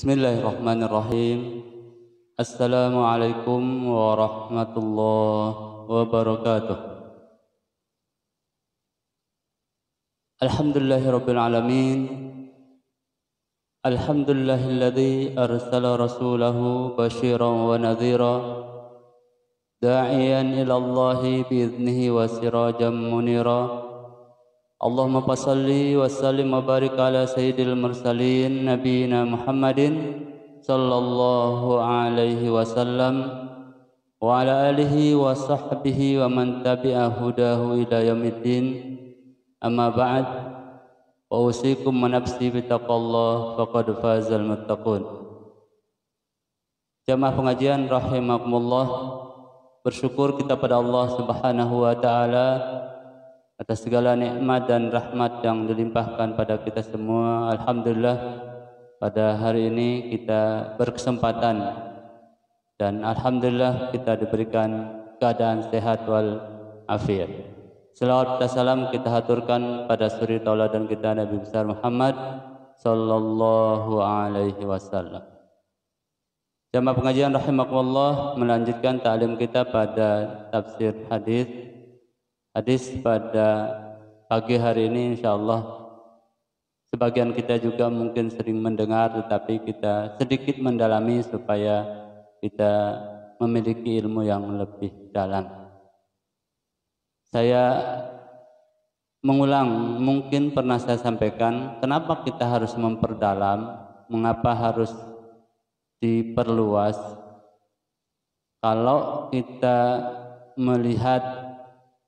Bismillahirrahmanirrahim. Assalamualaikum warahmatullahi wabarakatuh. Alhamdulillahirabbil alamin. Alhamdulillahilladzi arsala rasulahu basyiran wa nadhira da'iyan ila Allahi biiznihi wa sirajan munira. Allahumma salli wa sallim wa barik ala sayyidil mursalin nabiyina Muhammadin sallallahu alaihi wasallam wa ala alihi wa sahbihi wa man tabi'a hudahu ila yaumiddin. Amma ba'd, wa usikum wa nafsi bitaqwallah faqad fazal muttaqun. Jamaah pengajian rahimakumullah, bersyukur kita pada Allah Subhanahu wa taala atas segala nikmat dan rahmat yang dilimpahkan pada kita semua. Alhamdulillah, pada hari ini kita berkesempatan dan alhamdulillah kita diberikan keadaan sehat wal afiat. Selawat dan salam kita haturkan pada suri tauladan kita Nabi besar Muhammad sallallahu alaihi wasallam. Jamaah pengajian rahimakumullah, melanjutkan ta'lim kita pada tafsir hadis pada pagi hari ini. insyaallah sebagian kita juga mungkin sering mendengar, tetapi kita sedikit mendalami supaya kita memiliki ilmu yang lebih dalam. Saya mengulang, mungkin pernah saya sampaikan, kenapa kita harus memperdalam, mengapa harus diperluas. Kalau kita melihat,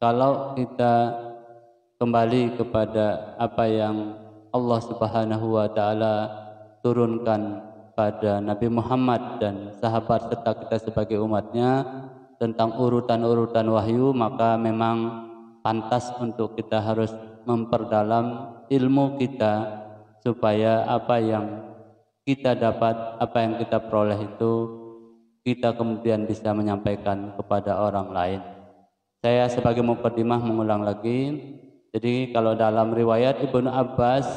kalau kita kembali kepada apa yang Allah Subhanahu wa taala turunkan pada Nabi Muhammad dan sahabat serta kita sebagai umatnya tentang urutan-urutan wahyu, maka memang pantas untuk kita harus memperdalam ilmu kita supaya apa yang kita dapat, apa yang kita peroleh itu kita kemudian bisa menyampaikan kepada orang lain. Saya sebagai muqaddimah mengulang lagi. Jadi kalau dalam riwayat Ibnu Abbas,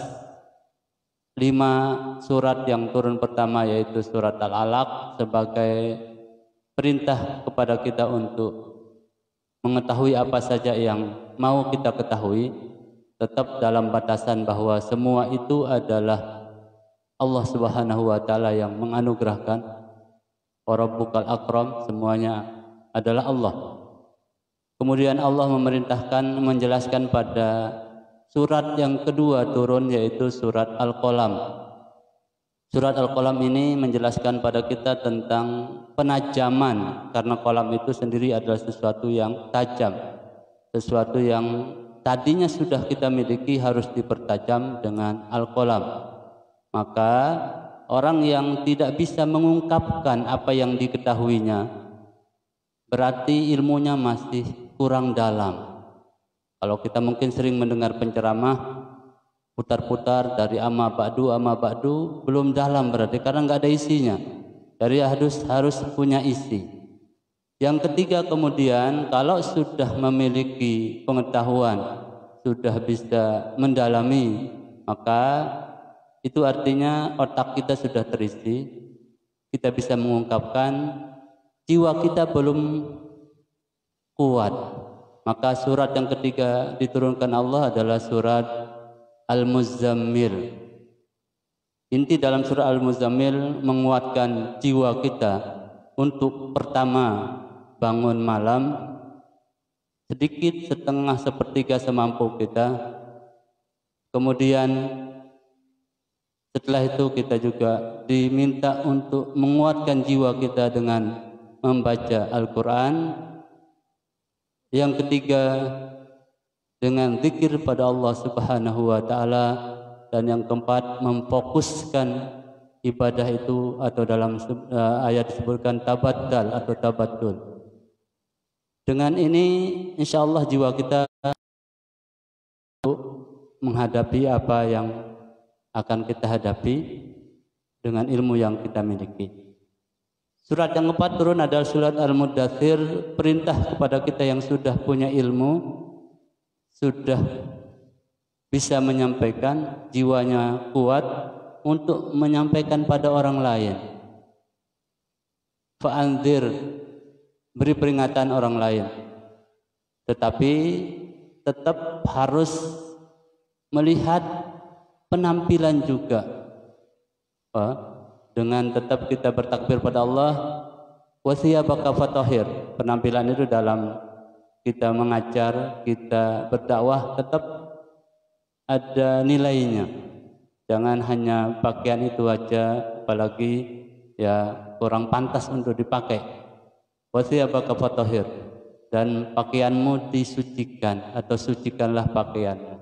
5 surat yang turun pertama yaitu surat Al-Alaq sebagai perintah kepada kita untuk mengetahui apa saja yang mau kita ketahui, tetap dalam batasan bahwa semua itu adalah Allah Subhanahu wa taala yang menganugerahkan. Wa rabbukal akram, semuanya adalah Allah. Kemudian Allah memerintahkan menjelaskan pada surat yang kedua turun yaitu surat Al-Qalam. Surat Al-Qalam ini menjelaskan pada kita tentang penajaman, karena qalam itu sendiri adalah sesuatu yang tajam, sesuatu yang tadinya sudah kita miliki harus dipertajam dengan Al-Qalam. Maka orang yang tidak bisa mengungkapkan apa yang diketahuinya berarti ilmunya masih kurang dalam. Kalau kita mungkin sering mendengar penceramah putar-putar dari amma ba'du belum dalam, berarti karena nggak ada isinya. Dari harus punya isi. Yang ketiga kemudian, kalau sudah memiliki pengetahuan, sudah bisa mendalami, maka itu artinya otak kita sudah terisi, kita bisa mengungkapkan. Jiwa kita belum kuat, maka surat yang ketiga diturunkan Allah adalah surat Al-Muzammil. Inti dalam surat Al-Muzammil menguatkan jiwa kita untuk pertama bangun malam sedikit, setengah, sepertiga semampu kita. Kemudian setelah itu kita juga diminta untuk menguatkan jiwa kita dengan membaca Al-Quran. Yang ketiga dengan zikir pada Allah Subhanahu wa taala. Dan yang keempat memfokuskan ibadah itu, atau dalam ayat disebutkan tabaddal atau tabaddul. Dengan ini insyaallah jiwa kita menghadapi apa yang akan kita hadapi dengan ilmu yang kita miliki. Surat yang keempat turun adalah surat Al-Muddathir, perintah kepada kita yang sudah punya ilmu, sudah bisa menyampaikan, jiwanya kuat, untuk menyampaikan pada orang lain. Fa'anzir, beri peringatan orang lain. Tetapi tetap harus melihat penampilan juga. Dengan tetap kita bertakbir pada Allah, wasiyabaka fatahhir. Penampilan itu dalam kita mengajar, kita berdakwah tetap ada nilainya. Jangan hanya pakaian itu aja, apalagi ya kurang pantas untuk dipakai. Wasiyabaka fatahhir, dan pakaianmu disucikan atau sucikanlah pakaianmu.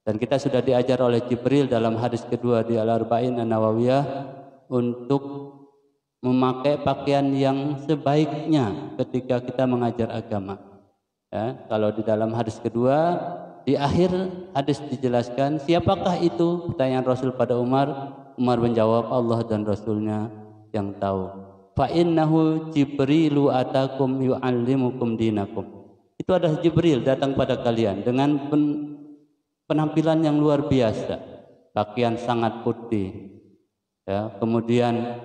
Dan kita sudah diajar oleh Jibril dalam hadis kedua di Al-Arba'in An-Nawawiyah untuk memakai pakaian yang sebaiknya ketika kita mengajar agama. Ya, kalau di dalam hadis kedua, di akhir hadis dijelaskan siapakah itu, pertanyaan Rasul pada Umar. Umar menjawab, Allah dan Rasulnya yang tahu. Fa innahu Jibrilu atakum yu'allimukum dinakum. Itu adalah Jibril datang pada kalian dengan penampilan yang luar biasa, pakaian sangat putih, ya, kemudian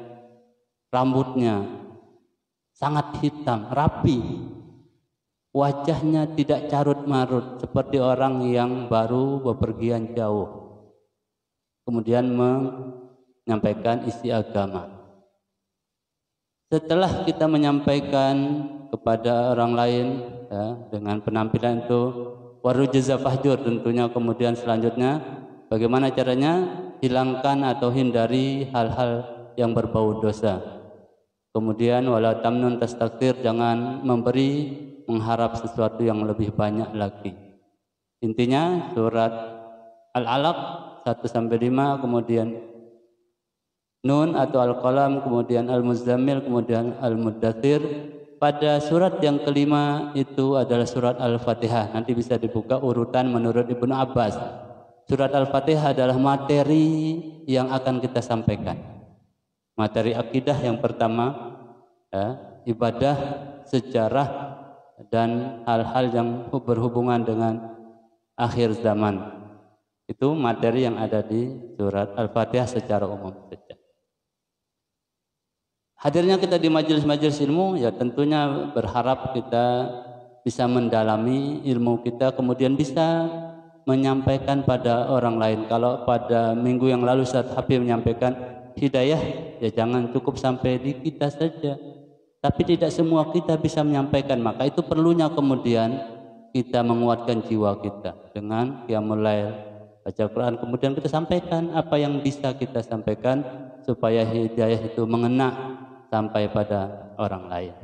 rambutnya sangat hitam, rapi, wajahnya tidak carut marut seperti orang yang baru bepergian jauh, kemudian menyampaikan isi agama. Setelah kita menyampaikan kepada orang lain, ya, dengan penampilan itu, warujza fahjur, tentunya kemudian selanjutnya bagaimana caranya hilangkan atau hindari hal-hal yang berbau dosa. Kemudian wala tamnun tastakthir, jangan memberi mengharap sesuatu yang lebih banyak lagi. Intinya surat Al-Alaq 1-5, kemudian Nun atau Al-Qalam, kemudian Al-Muzammil, kemudian Al-Muddathir. Pada surat yang kelima itu adalah surat Al-Fatihah. Nanti bisa dibuka urutan menurut Ibnu Abbas. Surat Al-Fatihah adalah materi yang akan kita sampaikan. Materi akidah yang pertama, ya, ibadah, sejarah, dan hal-hal yang berhubungan dengan akhir zaman. Itu materi yang ada di surat Al-Fatihah secara umum saja. Hadirnya kita di majelis-majelis ilmu, ya tentunya berharap kita bisa mendalami ilmu kita, kemudian bisa menyampaikan pada orang lain. Kalau pada minggu yang lalu Ustaz Habib menyampaikan hidayah, ya jangan cukup sampai di kita saja, tapi tidak semua kita bisa menyampaikan. Maka itu perlunya kemudian kita menguatkan jiwa kita dengan qiyamul lail, baca Quran, kemudian kita sampaikan apa yang bisa kita sampaikan supaya hidayah itu mengena sampai pada orang lain.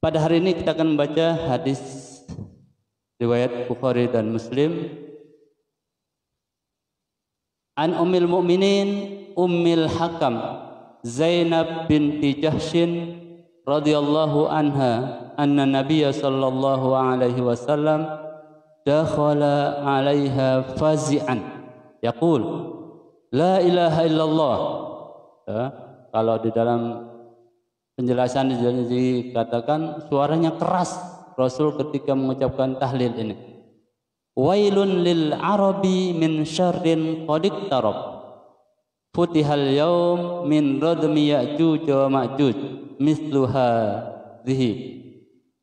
Pada hari ini kita akan membaca hadis riwayat Bukhari dan Muslim. An Ummil Mukminin Ummil Hakam Zainab binti Jahshin radhiyallahu anha anna Nabiyya sallallahu alaihi wasallam dakhala 'alaiha fazi'an yaqul la ilaha illallah. Ya, kalau di dalam penjelasan dikatakan suaranya keras Rasul ketika mengucapkan tahlil ini. Wailun lil arabi min syarrin qad iqtarab. Futihal yaum min radmi ya'juj wa ma'juj mislu hadhihi.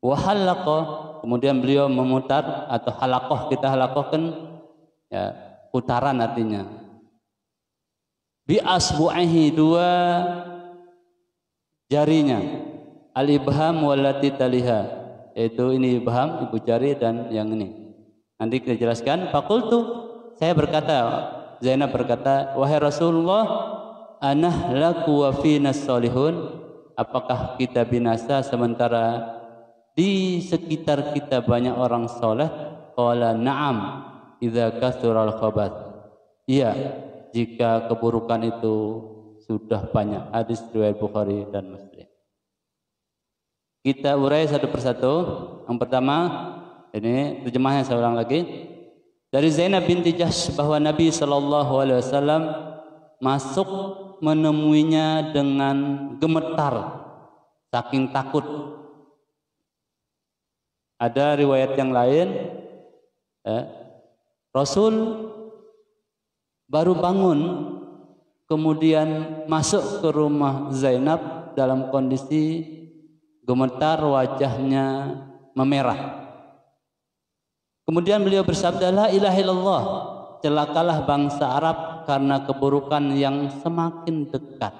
Wa halaqa, kemudian beliau memutar atau halaqah, kita halaqahkan ya putaran artinya. Bi asbu'ihi, dua jarinya, al-ibham wallati taliha, yaitu ini ibham, ibu jari, dan yang ini. Nanti kita jelaskan. Faqultu, saya berkata, Zainab berkata, wahai Rasulullah, anahlaku wa fina salihun, apakah kita binasa sementara di sekitar kita banyak orang soleh? Qala na'am idza kathural khabath. Iya, jika keburukan itu sudah banyak. Hadis riwayat Bukhari dan Muslim. Kita urai satu persatu. Yang pertama, ini terjemahnya saya ulang lagi. Dari Zainab binti Jahsh bahwa Nabi SAW masuk menemuinya dengan gemetar, saking takut. Ada riwayat yang lain, Rasul baru bangun, kemudian masuk ke rumah Zainab dalam kondisi gemetar, wajahnya memerah. Kemudian beliau bersabda, la ilaha illallah, celakalah bangsa Arab karena keburukan yang semakin dekat.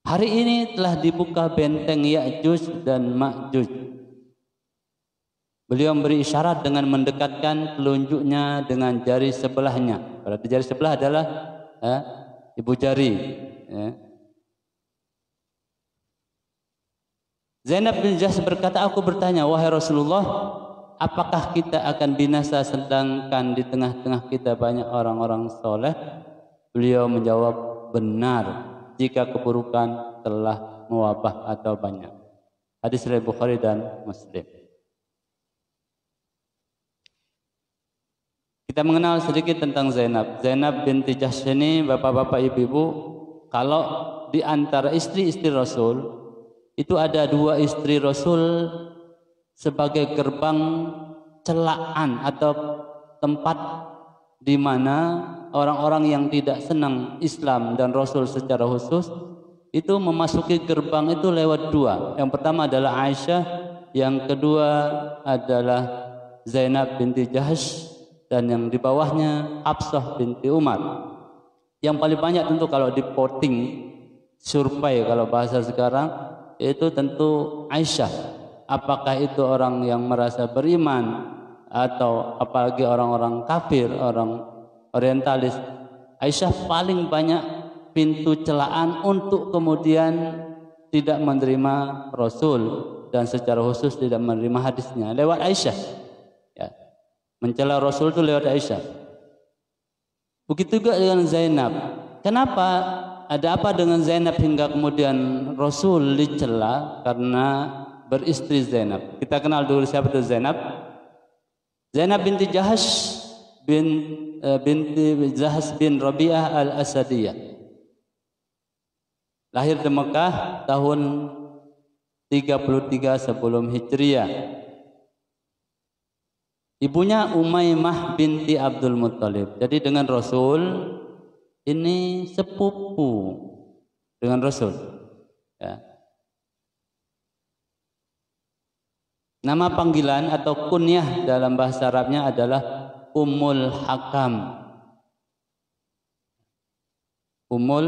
Hari ini telah dibuka benteng Ya'juj dan Ma'juj. Beliau memberi isyarat dengan mendekatkan telunjuknya dengan jari sebelahnya. Berarti jari sebelah adalah ibu jari. Zainab bin Jahsh berkata, aku bertanya, wahai Rasulullah, apakah kita akan binasa sedangkan di tengah-tengah kita banyak orang-orang soleh? Beliau menjawab, benar jika keburukan telah mewabah atau banyak. Hadis riwayat Bukhari dan Muslim. Kita mengenal sedikit tentang Zainab. Zainab binti Jahsh ini, bapak-bapak, ibu-ibu, kalau di antara istri-istri Rasul, itu ada 2 istri Rasul sebagai gerbang celaan atau tempat di mana orang-orang yang tidak senang Islam dan Rasul secara khusus itu memasuki gerbang itu lewat 2. Yang pertama adalah Aisyah, yang kedua adalah Zainab binti Jahsh, dan yang di bawahnya Hafsah binti Umar. Yang paling banyak tentu kalau di voting, survei kalau bahasa sekarang, itu tentu Aisyah. Apakah itu orang yang merasa beriman atau apalagi orang-orang kafir, orang orientalis. Aisyah paling banyak pintu celaan untuk kemudian tidak menerima Rasul dan secara khusus tidak menerima hadisnya lewat Aisyah. Ya. Mencela Rasul itu lewat Aisyah. Begitu juga dengan Zainab. Kenapa? Ada apa dengan Zainab hingga kemudian Rasul dicela? Karena beristri Zainab. Kita kenal dulu siapa itu Zainab. Zainab binti Jahsh binti Jahsh bin Rabi'ah al-Asadiyah. Lahir di Mekah tahun 33 sebelum Hijriah. Ibunya Umaymah binti Abdul Muttalib. Jadi dengan Rasul ini sepupu dengan Rasul. Ya. Nama panggilan atau kunyah dalam bahasa Arabnya adalah Ummul Hakam. Ummul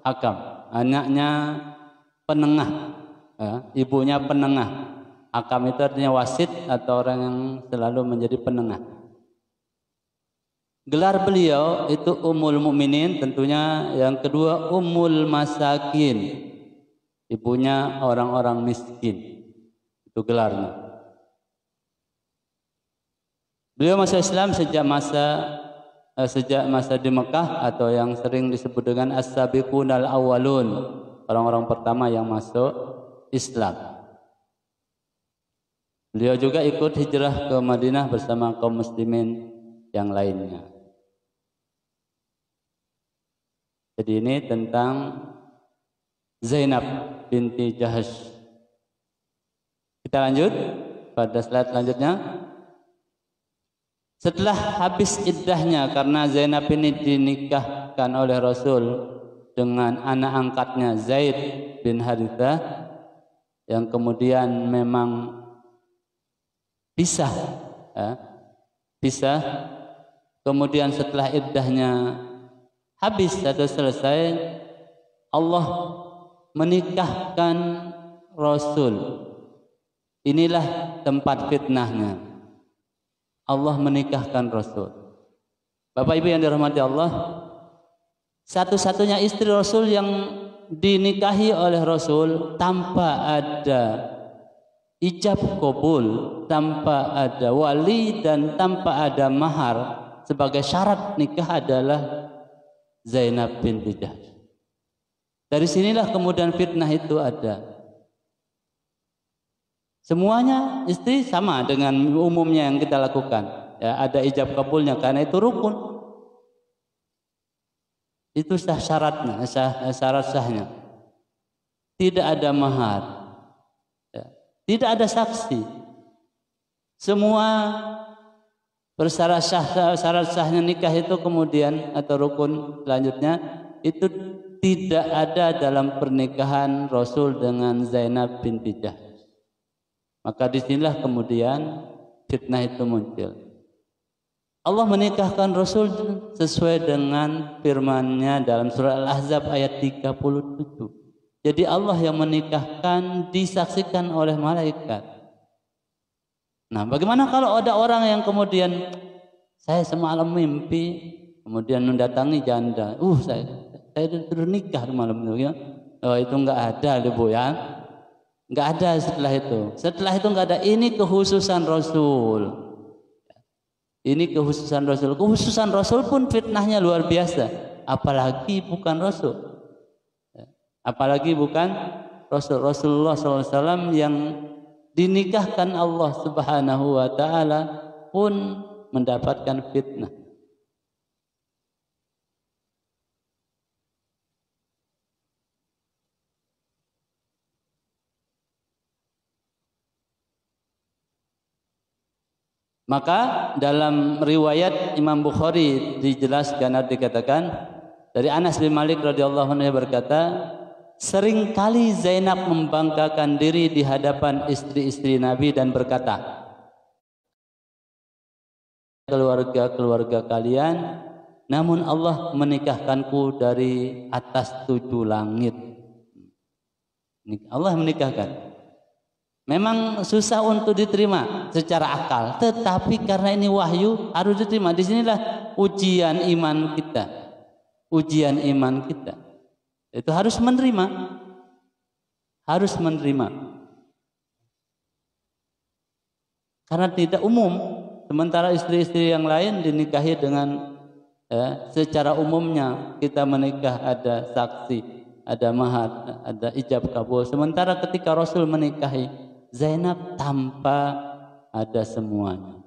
Hakam, anaknya penengah, ya, ibunya penengah. Hakam itu artinya wasit atau orang yang selalu menjadi penengah. Gelar beliau itu Ummul Mukminin, tentunya. Yang kedua Ummul Masakin, ibunya orang-orang miskin. Itu gelarnya. Beliau masuk Islam sejak masa di Mekah atau yang sering disebut dengan As-Sabiqunal Awwalun, orang-orang pertama yang masuk Islam. Beliau juga ikut hijrah ke Madinah bersama kaum muslimin yang lainnya. Jadi ini tentang Zainab binti Jahsh. Kita lanjut pada slide selanjutnya. Setelah habis iddahnya, karena Zainab ini dinikahkan oleh Rasul dengan anak angkatnya Zaid bin Harithah, yang kemudian memang pisah, kemudian setelah iddahnya habis atau selesai, Allah menikahkan Rasul. Inilah tempat fitnahnya. Allah menikahkan Rasul. Bapak Ibu yang dirahmati Allah, satu-satunya istri Rasul yang dinikahi oleh Rasul tanpa ada ijab kabul, tanpa ada wali dan tanpa ada mahar sebagai syarat nikah adalah Zainab binti Jahsh. Dari sinilah kemudian fitnah itu ada. Semuanya istri sama dengan umumnya yang kita lakukan. Ya, ada ijab kabulnya karena itu rukun. Itu syaratnya, syarat sahnya. Tidak ada mahar. Ya. Tidak ada saksi. Semua Syarat sahnya nikah itu kemudian atau rukun selanjutnya itu tidak ada dalam pernikahan Rasul dengan Zainab binti Jahsy. Maka disinilah kemudian fitnah itu muncul. Allah menikahkan Rasul sesuai dengan firman-Nya dalam surah Al-Ahzab ayat 37. Jadi Allah yang menikahkan disaksikan oleh malaikat. Nah, bagaimana kalau ada orang yang kemudian saya semalam mimpi, kemudian mendatangi janda, saya sudah nikah malam itu, ya? Oh, itu enggak ada, Ibu ya, enggak ada setelah itu. Setelah itu enggak ada. Ini kekhususan Rasul. Ini kekhususan Rasul. Kekhususan Rasul pun fitnahnya luar biasa. Apalagi bukan Rasul. Apalagi bukan Rasul. Rasulullah SAW yang dinikahkan Allah Subhanahu wa Ta'ala pun mendapatkan fitnah. Maka dalam riwayat Imam Bukhari dijelaskan atau dikatakan dari Anas bin Malik radhiyallahu anhu berkata, seringkali Zainab membanggakan diri di hadapan istri-istri Nabi dan berkata, keluarga-keluarga kalian, namun Allah menikahkanku dari atas 7 langit. Allah menikahkan. Memang susah untuk diterima secara akal, tetapi karena ini wahyu harus diterima. Disinilah ujian iman kita. Ujian iman kita. Itu harus menerima. Harus menerima. Karena tidak umum. Sementara istri-istri yang lain dinikahi dengan secara umumnya kita menikah ada saksi, ada mahar, ada ijab kabul. Sementara ketika Rasul menikahi Zainab tanpa ada semuanya.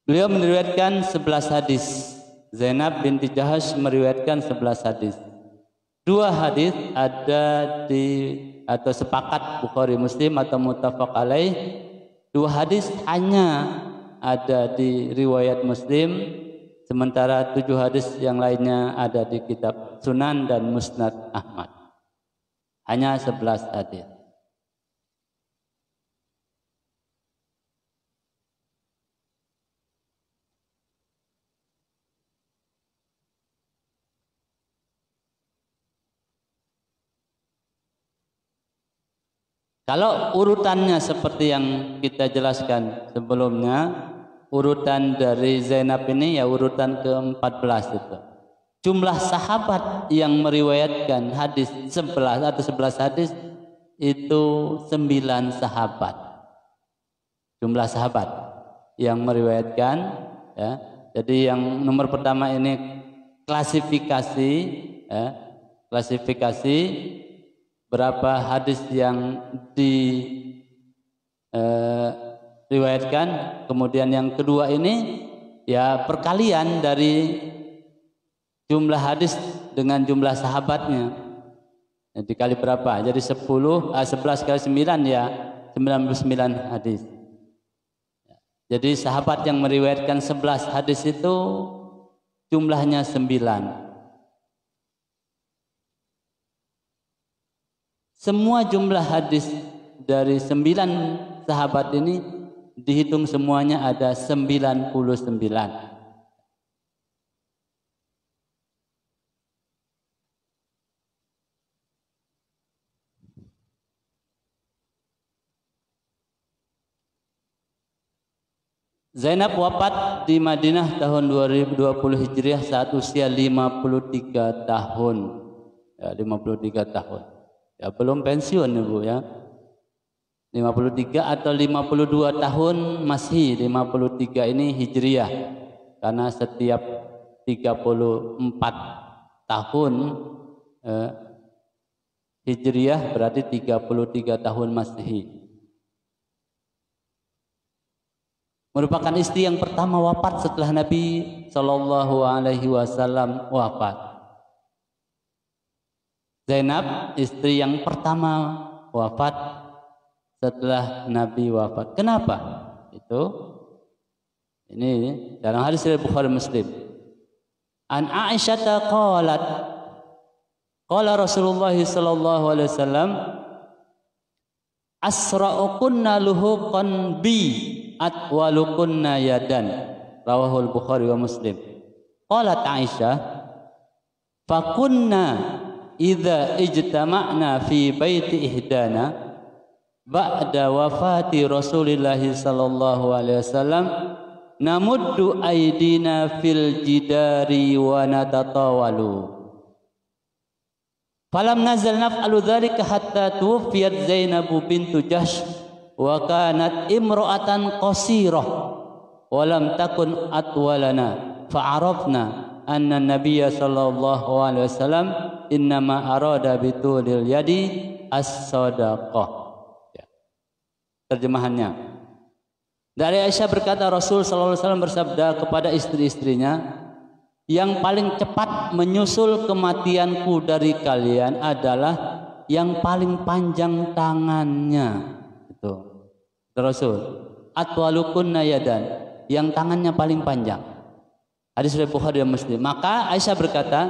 Beliau meriwayatkan 11 hadis. Zainab binti Jahsy meriwayatkan 11 hadis. 2 hadis ada atau sepakat Bukhari Muslim atau muttafaq alaih. 2 hadis hanya ada di riwayat Muslim. Sementara 7 hadis yang lainnya ada di kitab Sunan dan Musnad Ahmad. Hanya 11 hadis. Kalau urutannya seperti yang kita jelaskan sebelumnya, urutan dari Zainab ini ya urutan ke-14 itu. Jumlah sahabat yang meriwayatkan hadis 11 atau 11 hadis itu 9 sahabat. Jumlah sahabat yang meriwayatkan ya. Jadi yang nomor pertama ini klasifikasi ya, klasifikasi berapa hadis yang riwayatkan. Kemudian yang kedua ini ya perkalian dari jumlah hadis dengan jumlah sahabatnya. Jadi kali berapa? Jadi 11 kali 9 ya 99 hadis. Jadi sahabat yang meriwayatkan 11 hadis itu jumlahnya 9. Semua jumlah hadis dari 9 sahabat ini dihitung semuanya ada 99. Zainab wafat di Madinah tahun 2020 Hijriah saat usia 53 tahun. Ya, 53 tahun. Ya, belum pensiun Ibu ya. 53 atau 52 tahun masih 53 ini Hijriah. Karena setiap 34 tahun Hijriah berarti 33 tahun Masehi. Merupakan istri yang pertama wafat setelah Nabi Shallallahu Alaihi Wasallam wafat. Zainab istri yang pertama wafat setelah Nabi wafat. Kenapa? Ini dalam hadis riwayat Bukhari Muslim. An Aisyah qalat qala Rasulullah sallallahu alaihi wasallam asra'ukunna luhuqan bi atwalukunna yadan. Rawahul Bukhari wa Muslim. Qalat Aisyah fakunna idza ijtama'na fi baiti ihdana ba'da wafati Rasulillah sallallahu alaihi wasallam namuddu aydina fil jidari wa natatawalu. Falam nazal naf'alu dzalika hatta tuwfiyat Zainab bintu Jahsh wa kanat imra'atan qasirah wa lam takun atwalana fa'arafna anna nabiyya sallallahu alaihi wasallam innama arada bitulil yadi as-sadaqah. Terjemahannya, dari Aisyah berkata Rasul sallallahu alaihi wasallam bersabda kepada istri-istrinya, yang paling cepat menyusul kematianku dari kalian adalah yang paling panjang tangannya. Itu Rasul. Atwalukunna yadan, yang tangannya paling panjang. Hadis riwayat Bukhari dan Muslim. Maka Aisyah berkata,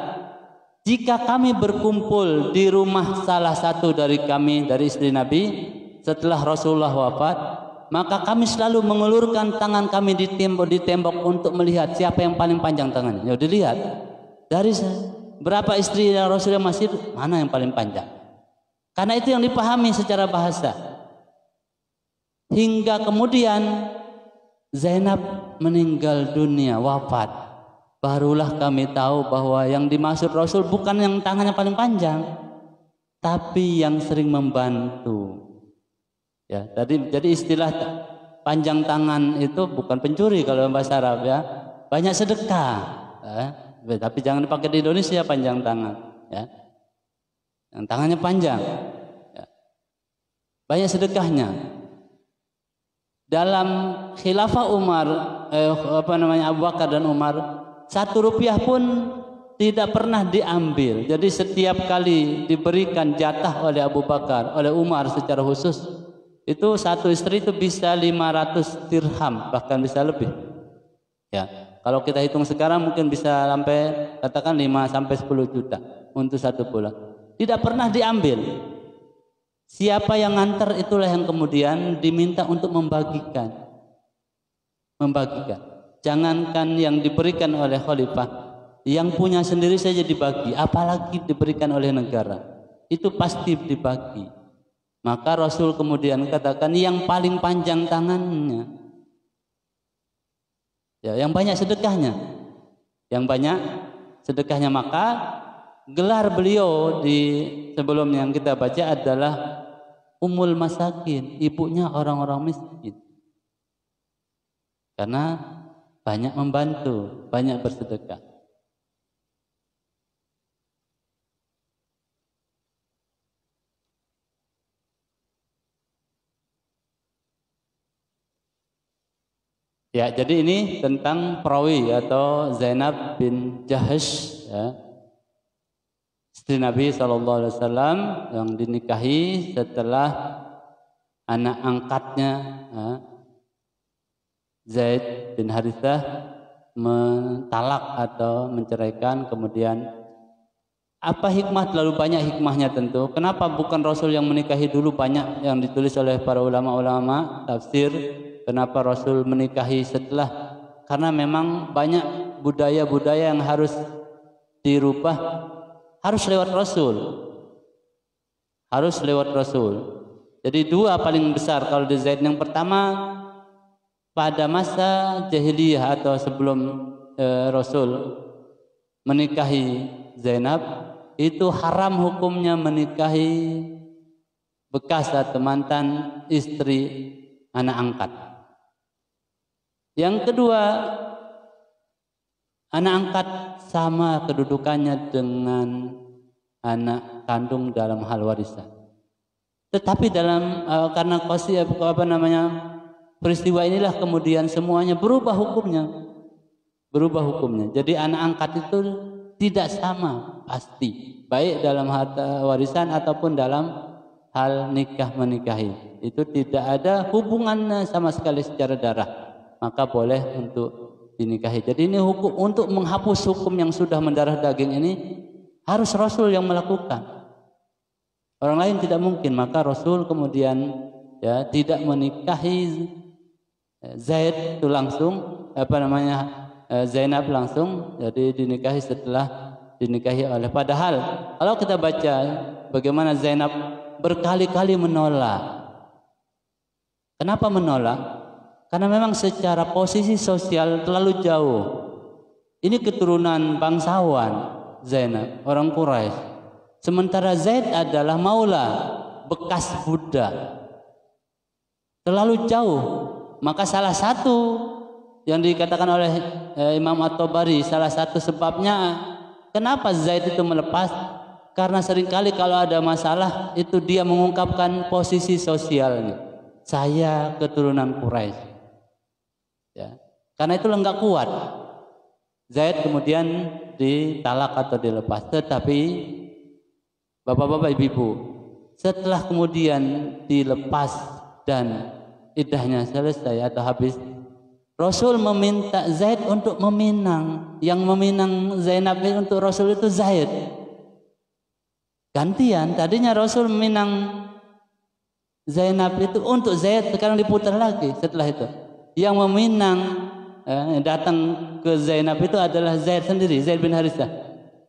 jika kami berkumpul di rumah salah satu dari kami, dari istri Nabi setelah Rasulullah wafat, maka kami selalu mengulurkan tangan kami di tembok untuk melihat siapa yang paling panjang tangannya. Ya dilihat dari berapa istri Rasul yang masih mana yang paling panjang. Karena itu yang dipahami secara bahasa. Hingga kemudian Zainab meninggal dunia, wafat. Barulah kami tahu bahwa yang dimaksud Rasul bukan yang tangannya paling panjang, tapi yang sering membantu. Ya, jadi istilah panjang tangan itu bukan pencuri kalau bahasa Arab ya, banyak sedekah. Tapi jangan dipakai di Indonesia panjang tangan. Ya, yang tangannya panjang, ya. Banyak sedekahnya. Dalam khilafah Umar, Abu Bakar dan Umar, 1 rupiah pun tidak pernah diambil. Jadi setiap kali diberikan jatah oleh Abu Bakar, oleh Umar secara khusus, itu satu istri itu bisa 500 dirham, bahkan bisa lebih. Ya, kalau kita hitung sekarang mungkin bisa sampai katakan 5 sampai 10 juta untuk satu bulan. Tidak pernah diambil. Siapa yang nganter itulah yang kemudian diminta untuk membagikan. Jangankan yang diberikan oleh khalifah, yang punya sendiri saja dibagi, apalagi diberikan oleh negara. Itu pasti dibagi. Maka Rasul kemudian katakan yang paling panjang tangannya, ya, yang banyak sedekahnya, maka gelar beliau di sebelumnya yang kita baca adalah Ummul Masakin, ibunya orang-orang miskin, karena banyak membantu, banyak bersedekah. Ya, jadi ini tentang perawi atau Zainab bin Jahsh, ya, istri Nabi SAW yang dinikahi setelah anak angkatnya, ya, Zaid bin Harithah mentalak atau menceraikan. Kemudian apa hikmah? Terlalu banyak hikmahnya tentu. Kenapa bukan Rasul yang menikahi dulu? Banyak yang ditulis oleh para ulama-ulama tafsir. Kenapa Rasul menikahi setelah? Karena memang banyak budaya-budaya yang harus dirubah, harus lewat Rasul. Jadi 2 paling besar kalau di Zaid. Yang pertama, pada masa jahiliyah atau sebelum Rasul menikahi Zainab, itu haram hukumnya menikahi bekas atau mantan istri anak angkat. Yang kedua, anak angkat sama kedudukannya dengan anak kandung dalam hal warisan. Tetapi karena peristiwa inilah kemudian semuanya berubah hukumnya. Jadi anak angkat itu tidak sama pasti, baik dalam harta warisan ataupun dalam hal nikah menikahi. Itu tidak ada hubungannya sama sekali secara darah, maka boleh untuk dinikahi. Jadi ini hukum untuk menghapus hukum yang sudah mendarah daging ini harus Rasul yang melakukan. Orang lain tidak mungkin, maka Rasul kemudian ya tidak menikahi Zaid itu langsung Zainab langsung, jadi dinikahi setelah dinikahi oleh. Padahal kalau kita baca bagaimana Zainab berkali-kali menolak. Kenapa menolak? Karena memang secara posisi sosial terlalu jauh. Ini keturunan bangsawan Zainab, orang Quraisy. Sementara Zaid adalah maula, bekas budak. Terlalu jauh. Maka salah satu yang dikatakan oleh Imam At-Tabari, salah satu sebabnya kenapa Zaid itu melepas, karena seringkali kalau ada masalah itu dia mengungkapkan posisi sosialnya. Saya keturunan Quraisy. Ya. Karena itu enggak kuat. Zaid kemudian ditalak atau dilepas. Tetapi bapak-bapak, ibu-ibu, setelah kemudian dilepas dan iddahnya selesai atau habis, Rasul meminta Zaid untuk meminang. Yang meminang Zainab untuk Rasul itu Zaid. Gantian, tadinya Rasul meminang Zainab itu untuk Zaid, sekarang diputar lagi setelah itu. Yang meminang datang ke Zainab itu adalah Zaid sendiri, Zaid bin Harithah.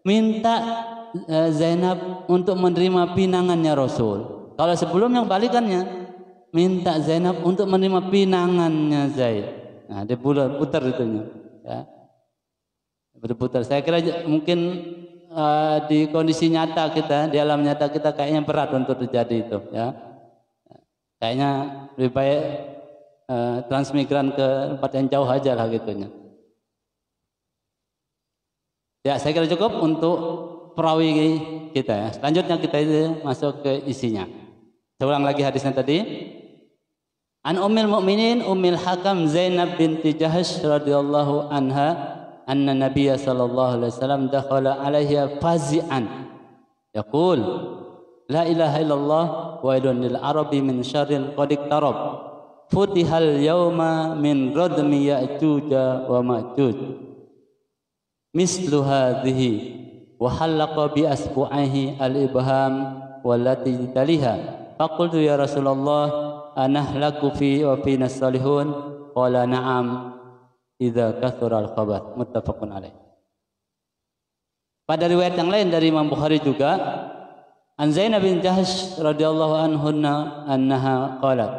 Minta Zainab untuk menerima pinangannya Rasul. Kalau sebelumnya balikannya, minta Zainab untuk menerima pinangannya Zaid. Nah, dia putar itunya, ya. Berputar. Saya kira mungkin di kondisi nyata kita, di alam nyata kita kayaknya berat untuk terjadi itu, ya. Kayaknya lebih baik transmigran ke tempat yang jauh aja lah gitunya. Ya, saya kira cukup untuk perawi kita, ya. Selanjutnya kita masuk ke isinya. Saya ulang lagi hadisnya tadi. An Ummul Mukminin Ummul Hakam Zainab binti Jahsh radhiyallahu anha anna Nabiyya sallallahu alaihi wasallam dakhala 'alaiha fazi'an yaqul la ilaha illallah wa ilun lil arabi min syarril qad iqtarab futihal yawma min radmi ya'juj wa ma'juj mislu hadhihi wa halaqa bi asbu'aihi al-ibham wallati taliha faqultu ya Rasulullah anahlaku fi wa fina salihun qala na'am idza kathura al-khabath muttafaqun alaih. Pada riwayat yang lain dari Imam Bukhari juga an Zainab bin Jahsh radhiyallahu anha qalat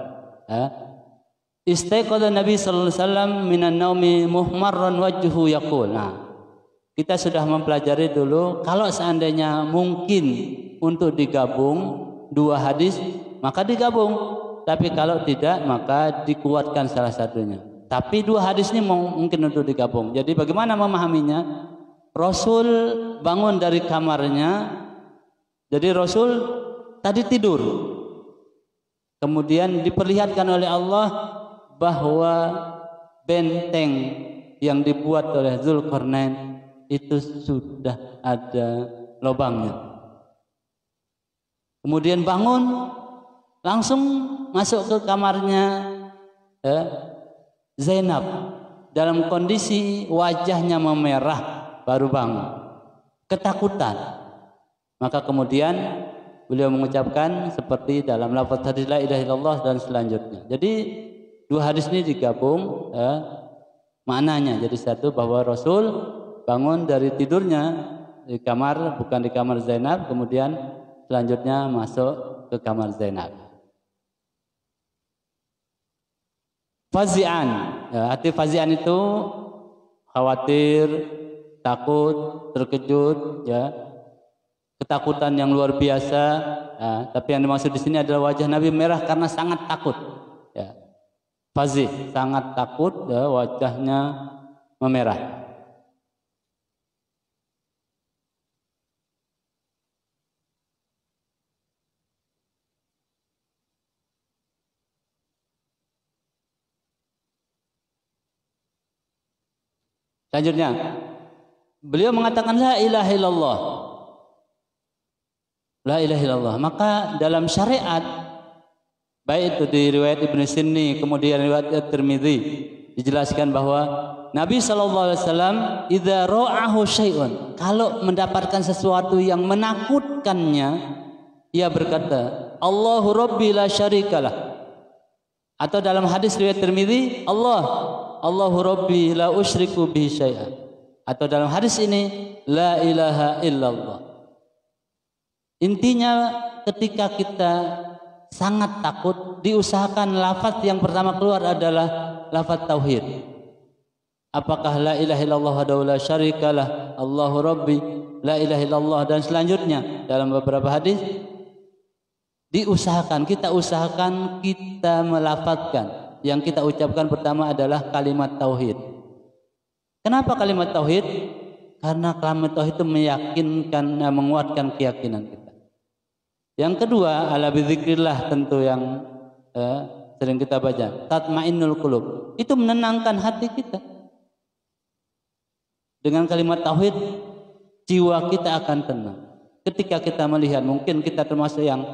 istaiqadha Nabi sallallahu alaihi wasallam minan naumi muhmarran wajhu yaqul. Nah, kita sudah mempelajari dulu kalau seandainya mungkin untuk digabung dua hadis maka digabung. Tapi kalau tidak maka dikuatkan salah satunya. Tapi dua hadis ini mungkin untuk digabung. Jadi bagaimana memahaminya? Rasul bangun dari kamarnya. Jadi Rasul tadi tidur. Kemudian diperlihatkan oleh Allah bahwa benteng yang dibuat oleh Zulkarnain itu sudah ada lubangnya. Kemudian bangun, langsung masuk ke kamarnya Zainab dalam kondisi wajahnya memerah, baru bangun, ketakutan. Maka kemudian beliau mengucapkan seperti dalam lafaz hadis la ilaha illallah dan selanjutnya. Jadi dua hadis ini digabung maknanya jadi satu, bahwa Rasul bangun dari tidurnya di kamar, bukan di kamar Zainab, kemudian selanjutnya masuk ke kamar Zainab. Fazi'an, ya, arti fazi'an itu khawatir, takut, terkejut, ya, ketakutan yang luar biasa. Ya, tapi yang dimaksud di sini adalah wajah Nabi merah karena sangat takut. Ya, fazi', sangat takut, ya, wajahnya memerah. Selanjutnya, beliau mengatakan la ilaha illallah. la ilaha illallah. Maka dalam syariat, baik itu di riwayat Ibnu Sunni, kemudian riwayat At-Tirmidzi, dijelaskan bahwa Nabi SAW idza ra'ahu syai'un, kalau mendapatkan sesuatu yang menakutkannya, ia berkata, Allahu Rabbi la syarikalah. Atau dalam hadis riwayat Tirmidzi, Allahu Rabbi la usyriku bihi syai'an. Atau dalam hadis ini, la ilaha illallah. Intinya ketika kita sangat takut, diusahakan lafaz yang pertama keluar adalah lafaz tauhid. Apakah la ilaha illallah wa la syarikalah, Allahu Rabbi, la ilaha illallah, dan selanjutnya dalam beberapa hadis kita usahakan kita melafazkan. Yang kita ucapkan pertama adalah kalimat tauhid. Kenapa kalimat tauhid? Karena kalimat tauhid itu meyakinkan, menguatkan keyakinan kita. Yang kedua, ala bidzikrillah, tentu yang sering kita baca, tatmainnul qulub, itu menenangkan hati kita. Dengan kalimat tauhid, jiwa kita akan tenang. Ketika kita melihat, mungkin kita termasuk yang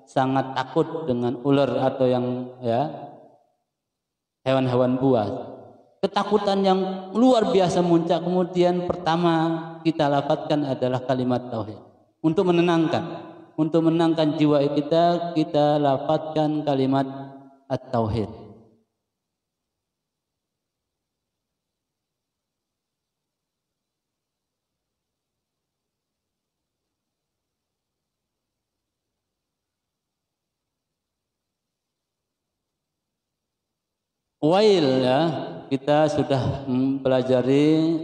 sangat takut dengan ular atau yang hewan-hewan buas. Ketakutan yang luar biasa muncak, kemudian pertama kita lafazkan adalah kalimat tauhid. Untuk menenangkan jiwa kita lafazkan kalimat at-tauhid. Wail, kita sudah mempelajari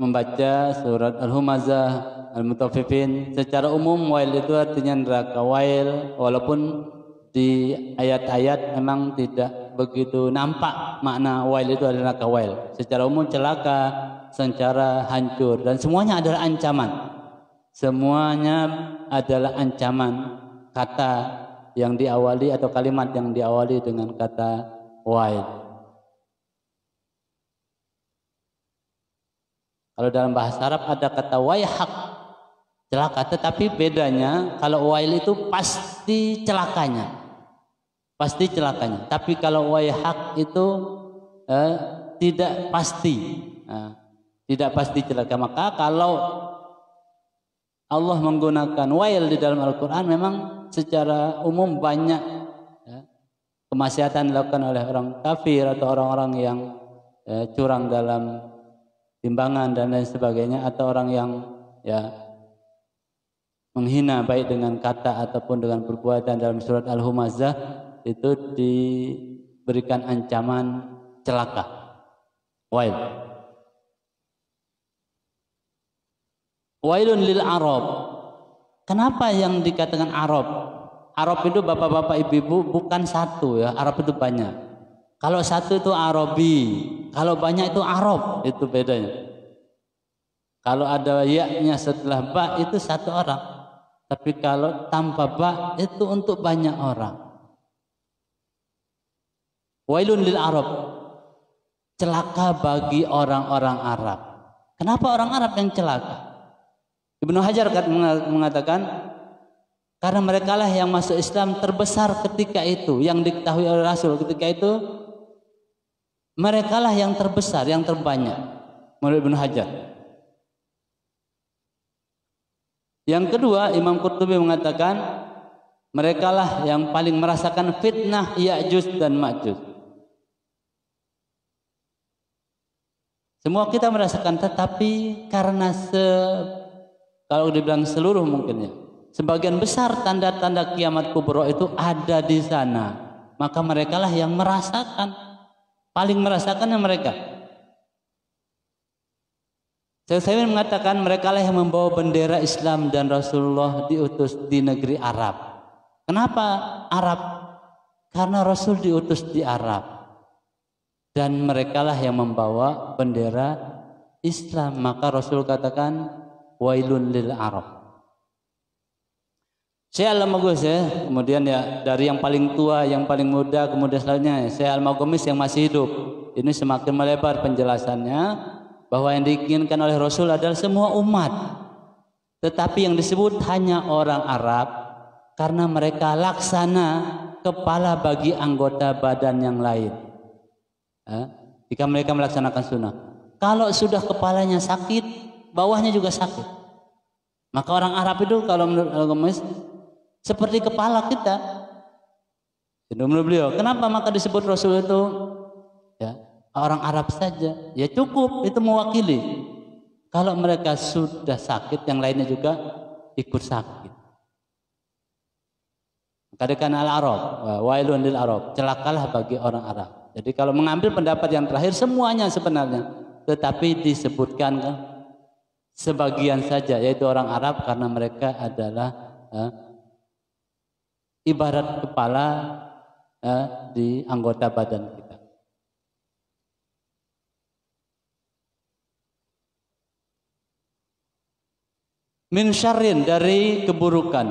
membaca surat Al-Humazah, Al-Mutaffifin. Secara umum wail itu artinya neraka. Wail walaupun di ayat-ayat memang tidak begitu nampak makna wail itu adalah neraka. Wail secara umum celaka, secara hancur, dan semuanya adalah ancaman. Semuanya adalah ancaman, kata yang diawali atau kalimat yang diawali dengan kata wail. Kalau dalam bahasa Arab ada kata wayhak, celaka, tetapi bedanya kalau wail itu pasti celakanya. Pasti celakanya. Tapi kalau wayhak itu tidak pasti. Tidak pasti celaka. Maka kalau Allah menggunakan wail di dalam Al-Quran, memang secara umum banyak kemaksiatan dilakukan oleh orang kafir atau orang-orang yang curang dalam timbangan dan lain sebagainya, atau orang yang menghina baik dengan kata ataupun dengan perbuatan. Dalam surat Al-Humazah itu diberikan ancaman celaka, wail. Wailun lil Arab. Kenapa yang dikatakan Arab? Arab itu bapak-bapak ibu-ibu bukan satu ya, Arab itu banyak. Kalau satu itu Arabi, kalau banyak itu Arab, itu bedanya. Kalau ada ya-nya setelah ba itu satu orang, tapi kalau tanpa ba itu untuk banyak orang. Wailun lil Arab, celaka bagi orang-orang Arab. Kenapa orang Arab yang celaka? Ibnu Hajar mengatakan, karena merekalah yang masuk Islam terbesar ketika itu, yang diketahui oleh Rasul ketika itu, merekalah yang terbesar, yang terbanyak, menurut Ibnu Hajar. Yang kedua, Imam Qurtubi mengatakan, merekalah yang paling merasakan fitnah Ya'juj dan Ma'juj. Semua kita merasakan, tetapi karena kalau dibilang seluruh mungkin ya, sebagian besar tanda-tanda kiamat kubro itu ada di sana. Maka merekalah yang merasakan, paling merasakannya mereka. Saya mengatakan merekalah yang membawa bendera Islam dan Rasulullah diutus di negeri Arab. Kenapa Arab? Karena Rasul diutus di Arab. Dan merekalah yang membawa bendera Islam. Maka Rasul katakan wailun lil Arab. Saya Al-Maghamis ya, kemudian ya dari yang paling tua, yang paling muda, kemudian selanjutnya saya Al-Maghamis yang masih hidup. Ini semakin melebar penjelasannya bahwa yang diinginkan oleh Rasul adalah semua umat. Tetapi yang disebut hanya orang Arab karena mereka laksana kepala bagi anggota badan yang lain. Jika mereka melaksanakan sunnah, kalau sudah kepalanya sakit, bawahnya juga sakit. Maka orang Arab itu kalau menurut agama seperti kepala kita. Menurut beliau, kenapa maka disebut Rasul itu ya orang Arab saja? Ya cukup, itu mewakili. Kalau mereka sudah sakit, yang lainnya juga ikut sakit. Katakan al-Arab, wailun lil Arab, celakalah bagi orang Arab. Jadi kalau mengambil pendapat yang terakhir semuanya sebenarnya, tetapi disebutkan sebagian saja, yaitu orang Arab karena mereka adalah ibarat kepala di anggota badan kita. Min syarrin, dari keburukan.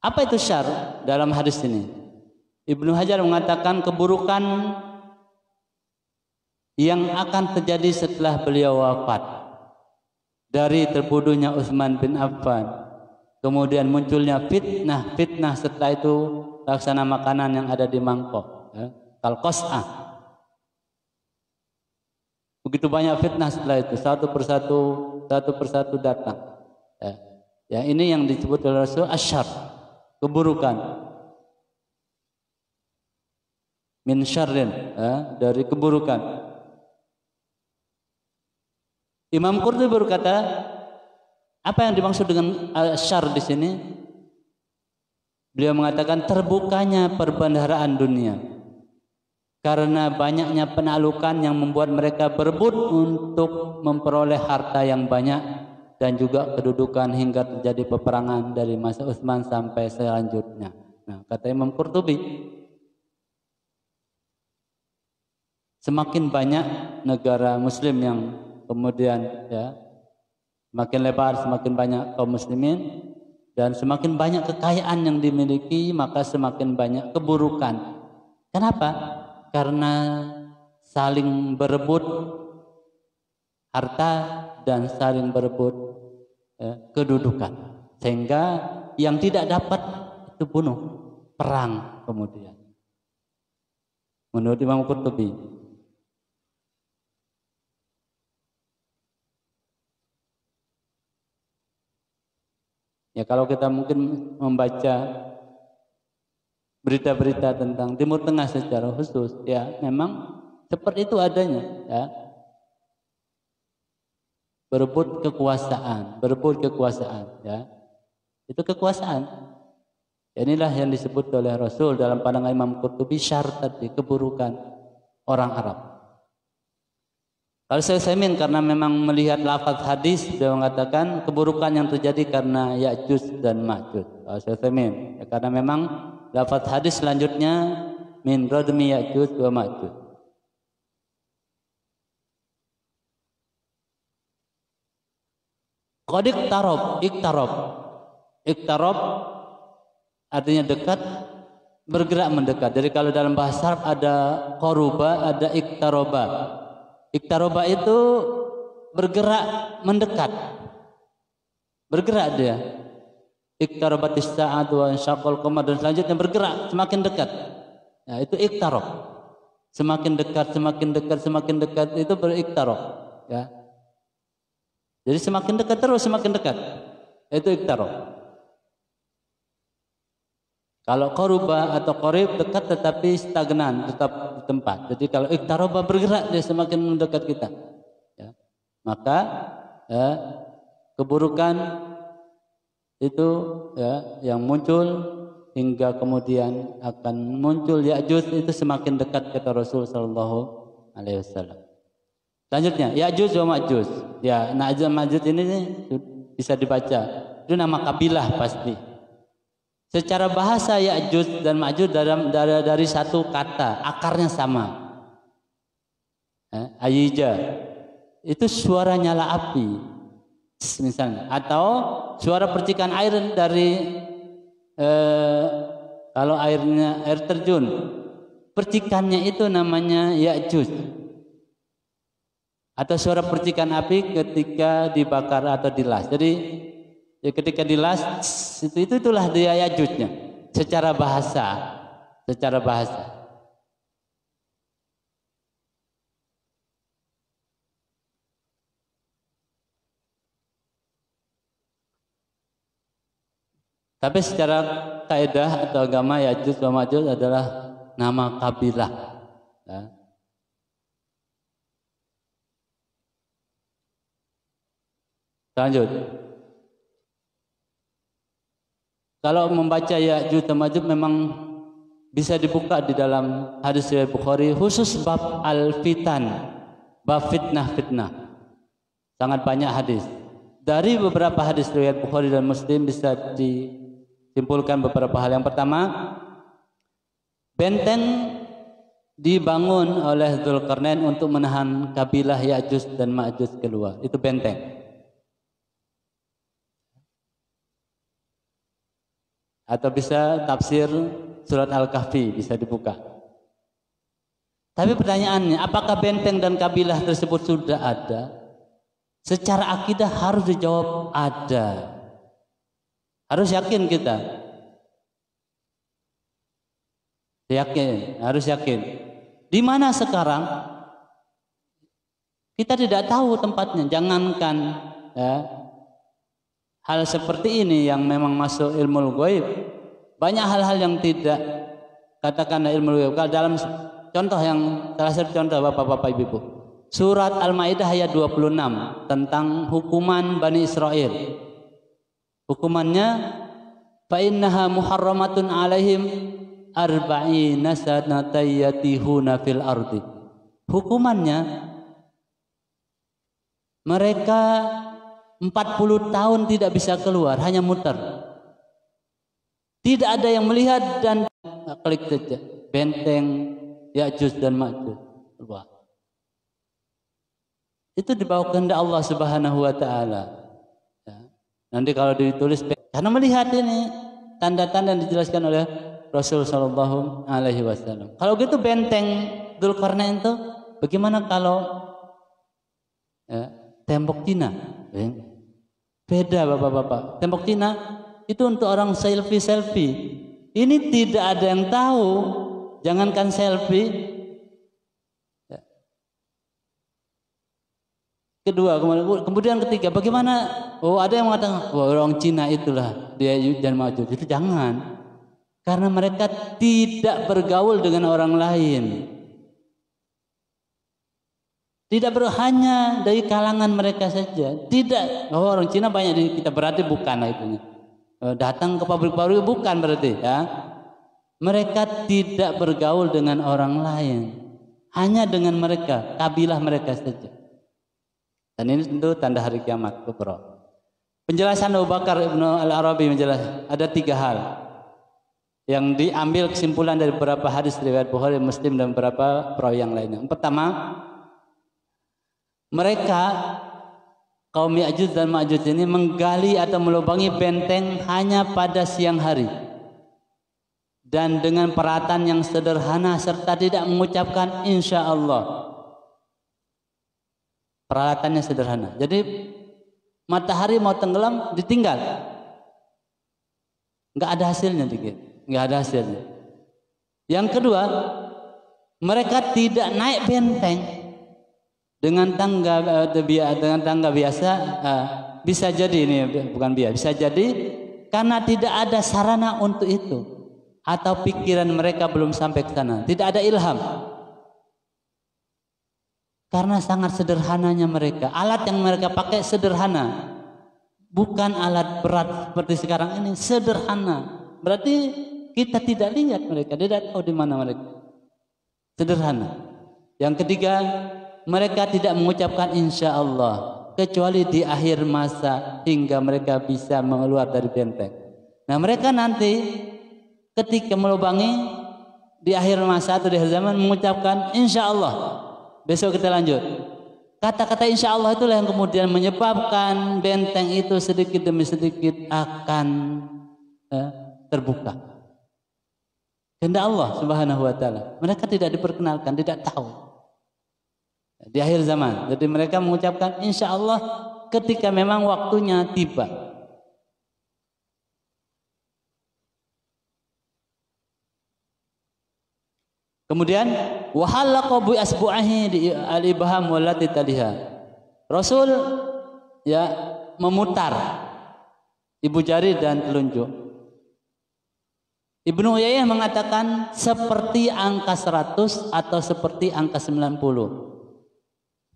Apa itu syar dalam hadis ini? Ibnu Hajar mengatakan keburukan yang akan terjadi setelah beliau wafat. Dari terbunuhnya Utsman bin Affan, kemudian munculnya fitnah setelah itu laksana makanan yang ada di mangkok, kal-qas'ah. Begitu banyak fitnah setelah itu, satu persatu datang. Ya, ini yang disebut oleh Rasul asyar, keburukan. Min syarrin, dari keburukan. Imam Qurtubi berkata, apa yang dimaksud dengan syar di sini? Beliau mengatakan terbukanya perbendaharaan dunia karena banyaknya penaklukan yang membuat mereka berebut untuk memperoleh harta yang banyak dan juga kedudukan hingga terjadi peperangan dari masa Utsman sampai selanjutnya. Nah, kata Imam Qurtubi, semakin banyak negara Muslim yang kemudian semakin lebar, semakin banyak kaum muslimin dan semakin banyak kekayaan yang dimiliki, maka semakin banyak keburukan. Kenapa? Karena saling berebut harta dan saling berebut kedudukan, sehingga yang tidak dapat itu bunuh, perang kemudian. Menurut Imam Qurtubi. Ya, kalau kita mungkin membaca berita-berita tentang Timur Tengah secara khusus, ya memang seperti itu adanya, ya. Berebut kekuasaan, ya. Itu kekuasaan. Ya, inilah yang disebut oleh Rasul dalam pandangan Imam Qurtubi syar tadi, keburukan orang Arab. Kalau saya Utsaimin karena memang melihat lafaz hadis, dia mengatakan keburukan yang terjadi karena Ya'juj dan Ma'juj. Kalau saya Utsaimin, ya, karena memang lafaz hadis selanjutnya min radmi Ya'juj wa Ma'juj. Qad iktarab artinya dekat, bergerak mendekat. Jadi kalau dalam bahasa Arab ada qaruba, ada iktaroba. Iktaroba itu bergerak mendekat, bergerak dia. Iktarabatis sa'atu wa insyaqqal qamar, dan selanjutnya bergerak semakin dekat. Nah, itu iktarob. Semakin dekat itu beriktarob. Ya. Jadi semakin dekat terus, semakin dekat. Itu iktarob. Kalau qaruba atau qarib, dekat tetapi stagnan, tetap di tempat. Jadi kalau iktaroba bergerak, dia semakin mendekat kita. Ya. Maka keburukan itu yang muncul hingga kemudian akan muncul Ya'juj itu semakin dekat, kata Rasul sallallahu alaihi wasallam. Selanjutnya Ya'juj wa Ma'juj. Ya, Ya'juj wa Ma'juj ini bisa dibaca. Itu nama kabilah pasti. Secara bahasa Ya'juj dan Ma'juj dari satu kata, akarnya sama. Ayija itu suara nyala api misalnya, atau suara percikan air dari kalau air terjun, percikannya itu namanya Ya'juj. atau suara percikan api ketika dibakar atau dilas. Jadi ya ketika dilas itulah dia Yajujnya secara bahasa. Tapi secara kaidah atau agama Yajuj wa Majuj adalah nama kabilah. Ya. Lanjut. Kalau membaca Yajuj wa Majuj memang bisa dibuka di dalam hadis riwayat Bukhari khusus bab al-fitan, bab fitnah. Sangat banyak hadis. Dari beberapa hadis riwayat Bukhari dan Muslim bisa disimpulkan beberapa hal. Yang pertama, benteng dibangun oleh Dzulkarnain untuk menahan kabilah Ya'juj dan Ma'juj keluar. Itu benteng. Atau bisa tafsir surat Al-Kahfi bisa dibuka. Tapi pertanyaannya, apakah benteng dan kabilah tersebut sudah ada? Secara akidah harus dijawab ada. Harus yakin kita. Harus yakin. Di mana sekarang? Kita tidak tahu tempatnya. Jangankan ya, hal seperti ini yang memang masuk ilmu ghaib. Banyak hal-hal yang tidak katakanlah ilmu ghaib. Kalau dalam contoh yang salah satu contoh Bapak-bapak Ibu. Surat Al-Maidah ayat 26 tentang hukuman Bani Israel. Hukumannya fa innaha muharramatun alaihim arba'ina sanatan yatihuna fil ardi. Hukumannya mereka 40 tahun tidak bisa keluar, hanya muter. Tidak ada yang melihat dan klik saja benteng Ya'juj dan Ma'juj. Itu dibawa kehendak Allah Subhanahu wa taala. Ya. Nanti kalau ditulis karena melihat ini tanda-tanda yang dijelaskan oleh Rasul sallallahu alaihi wasallam. Kalau gitu benteng Dzulkarnain itu bagaimana kalau ya, tembok Cina? Beda Bapak-bapak. Tembok Cina itu untuk orang selfie. Ini tidak ada yang tahu. Jangankan selfie. Kedua, kemudian ketiga, bagaimana? Oh, ada yang mengatakan, orang Cina itulah dia Ya'juj dan Ma'juj. Itu jangan, karena mereka tidak bergaul dengan orang lain, tidak hanya dari kalangan mereka saja. Tidak, orang Cina banyak di kita berarti bukan itu. Datang ke pabrik-pabrik bukan berarti ya. Mereka tidak bergaul dengan orang lain, hanya dengan mereka, kabilah mereka saja. Dan ini tentu tanda hari kiamat kubra. Penjelasan Abu Bakar Ibnu Al-Arabi menjelaskan ada 3 hal yang diambil kesimpulan dari beberapa hadis riwayat Bukhari, Muslim dan beberapa perawi yang lainnya. Yang pertama, mereka kaum Ya'juj dan Ma'juj ini menggali atau melubangi benteng hanya pada siang hari dan dengan peralatan yang sederhana serta tidak mengucapkan insya Allah. Peralatannya sederhana. Jadi matahari mau tenggelam ditinggal. Enggak ada hasilnya dikit. Enggak ada hasilnya. Yang kedua, mereka tidak naik benteng dengan tangga biasa. Bisa jadi ini bukan biasa. Bisa jadi karena tidak ada sarana untuk itu atau pikiran mereka belum sampai ke sana. Tidak ada ilham. Karena sangat sederhananya mereka. Alat yang mereka pakai sederhana. Bukan alat berat seperti sekarang ini. Sederhana. Berarti kita tidak lihat mereka. Tidak tahu di mana mereka. Sederhana. Yang ketiga, mereka tidak mengucapkan insya Allah. Kecuali di akhir masa. Hingga mereka bisa mengeluar dari benteng. Nah mereka nanti ketika melubangi di akhir masa atau di akhir zaman mengucapkan insya Allah. Besok kita lanjut. Kata-kata insya Allah itulah yang kemudian menyebabkan benteng itu sedikit demi sedikit akan terbuka. Kehendak Allah Subhanahu wa taala. Mereka tidak diperkenalkan, tidak tahu. di akhir zaman. Jadi mereka mengucapkan insya Allah ketika memang waktunya tiba. Kemudian wahallaqa bi asbu'ahi di al-ibham wallati taliha. Rasul ya memutar ibu jari dan telunjuk. Ibnu Uyainah mengatakan seperti angka 100 atau seperti angka 90.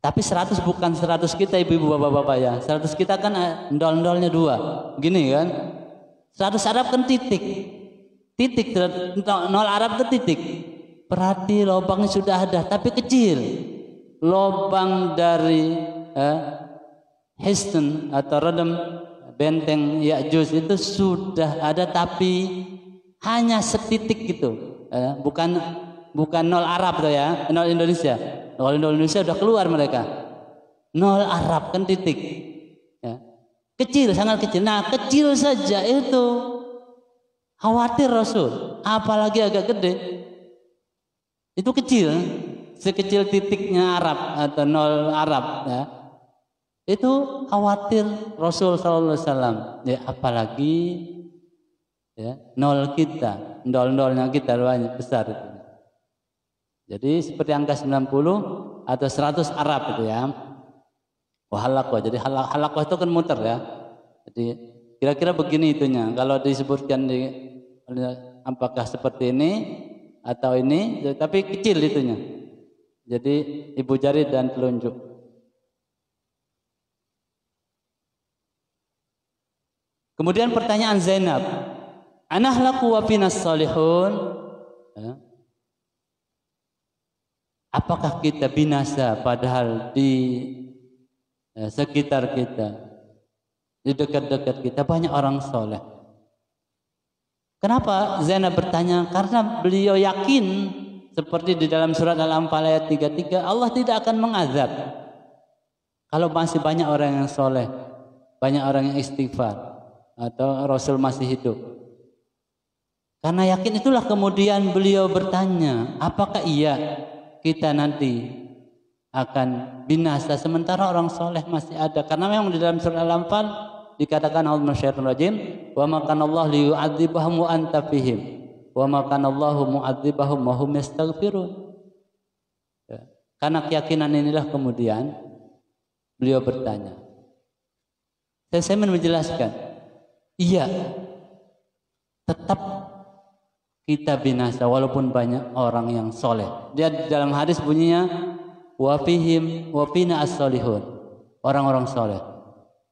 Tapi 100 bukan 100 kita ibu-ibu bapak-bapak ya. 100 kita kan ndol-ndolnya 2. Gini kan. 100 Arab kan titik. Titik 0 Arab itu titik. Berarti lubangnya sudah ada tapi kecil. Lubang dari Hisn atau Radam benteng Ya'juj itu sudah ada tapi hanya setitik gitu, bukan 0 Arab tuh ya, 0 Indonesia. 0 Indonesia udah keluar mereka. 0 Arab kan titik, ya. Kecil, sangat kecil. Nah kecil saja itu khawatir Rasul, apalagi agak gede. Itu kecil, sekecil titiknya Arab atau 0 Arab, ya. Itu khawatir Rasul Sallallahu Alaihi Wasallam, ya apalagi. Ya, 0 kita, ndol-ndolnya kita banyak besar itu. Jadi seperti angka 90 atau 100 Arab itu ya. Wahalaqah. Jadi halaqah itu kan muter ya. Jadi kira-kira begini itunya. Kalau disebutkan apakah seperti ini atau ini, tapi kecil itunya. Jadi ibu jari dan telunjuk. Kemudian pertanyaan Zainab. Anahlaku wa finas salihun. Apakah kita binasa padahal di sekitar kita, di dekat-dekat kita banyak orang soleh? Kenapa Zainab bertanya? Karena beliau yakin seperti di dalam surat Al-Anfal ayat 33, Allah tidak akan mengazab kalau masih banyak orang yang soleh, banyak orang yang istighfar atau Rasul masih hidup. Karena yakin itulah kemudian beliau bertanya, apakah iya kita nanti akan binasa sementara orang soleh masih ada? Karena memang di dalam surah Al-Anfal dikatakan a'udzu minasyaitonir rajim, wa ma kana Allah liyu'adzibahum wa anta fihim wa ma kana Allahu mu'adzibahum wa hum yastaghfirun. Ya. Karena keyakinan inilah kemudian beliau bertanya. Saya menjelaskan, iya tetap kita binasa walaupun banyak orang yang soleh. Dia dalam hadis bunyinya wa fihim wa fina as-solihun, orang-orang soleh.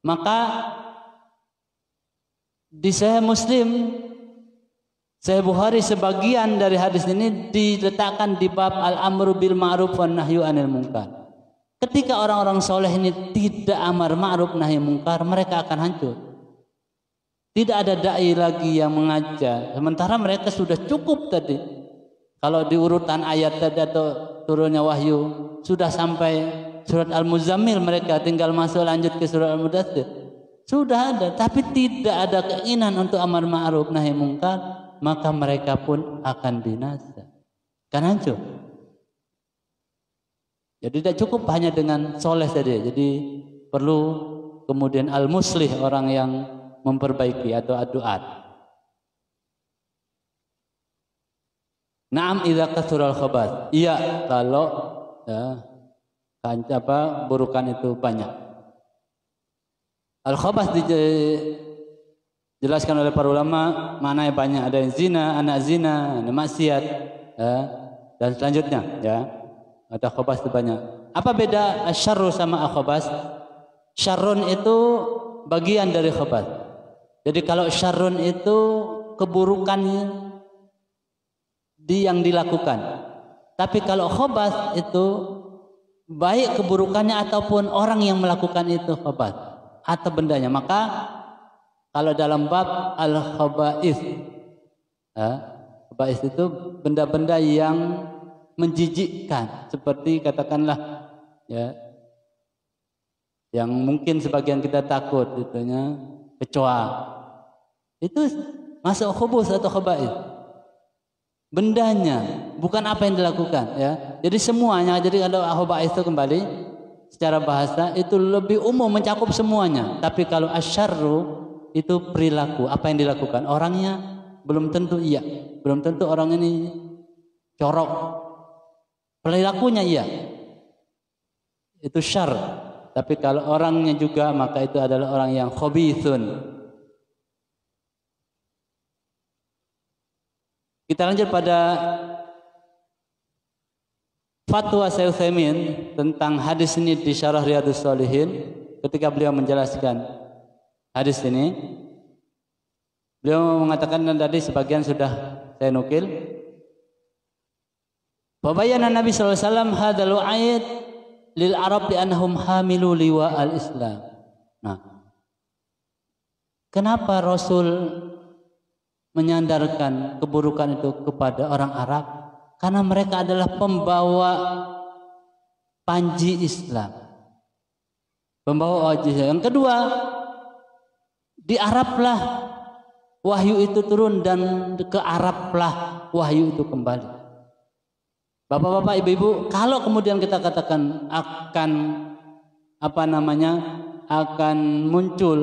Maka di Sahih Muslim, Sahih Bukhari sebagian dari hadis ini diletakkan di bab al-amru bil ma'ruf wan nahyu anil munkar. Ketika orang-orang soleh ini tidak amar ma'ruf nahi munkar, mereka akan hancur. Tidak ada dai lagi yang mengajar. Sementara mereka sudah cukup tadi. Kalau di urutan ayat tadi atau turunnya wahyu sudah sampai surat Al-Muzammil, mereka tinggal masuk lanjut ke surat Al-Mudaththir. Sudah ada, tapi tidak ada keinginan untuk amar ma'ruf nahi munkar, maka mereka pun akan binasa. Kan hancur. Jadi tidak cukup hanya dengan soleh saja. Jadi perlu kemudian al-muslih, orang yang memperbaiki atau ad-du'at. Naam idza kathural khabath. Iya kalau burukan itu banyak. Al-khabath dijelaskan oleh para ulama maknanya banyak. Ada yang zina, anak zina, ada maksiat, dan selanjutnya ya. Ada khabath itu banyak. Apa beda asyarru sama al-khabath? Syarrun itu bagian dari khabath. Jadi kalau syarrun itu keburukannya yang dilakukan. Tapi kalau khabath itu baik keburukannya ataupun orang yang melakukan itu khabath atau bendanya. Maka kalau dalam bab al-khaba'ith, khaba'ith itu benda-benda yang menjijikkan, seperti katakanlah ya, yang mungkin sebagian kita takut itunya kecoa. Itu masuk khubus atau khaba'ith. bendanya, bukan apa yang dilakukan ya. Jadi semuanya. Jadi kalau ahobah itu kembali secara bahasa itu lebih umum, mencakup semuanya. Tapi kalau asyarru itu perilaku, apa yang dilakukan. Orangnya belum tentu iya, belum tentu orang ini corok. Perilakunya iya, itu syar. Tapi kalau orangnya juga, maka itu adalah orang yang khabithun. Kita lanjut pada fatwa Syekh Utsaimin tentang hadis ini di Syarah Riyadhus Shalihin. Ketika beliau menjelaskan hadis ini, beliau mengatakan, dan tadi sebagian sudah saya nukil, Wabayana Nabi sallallahu alaihi wasallam hadzal ayat lil Arab li annahum hamilu liwa al-Islam. Nah, kenapa Rasul menyandarkan keburukan itu kepada orang Arab? Karena mereka adalah pembawa panji Islam, pembawa wajah. Yang kedua, di Arablah wahyu itu turun dan ke Arablah wahyu itu kembali. Bapak-bapak, ibu-ibu, kalau kemudian kita katakan akan akan muncul,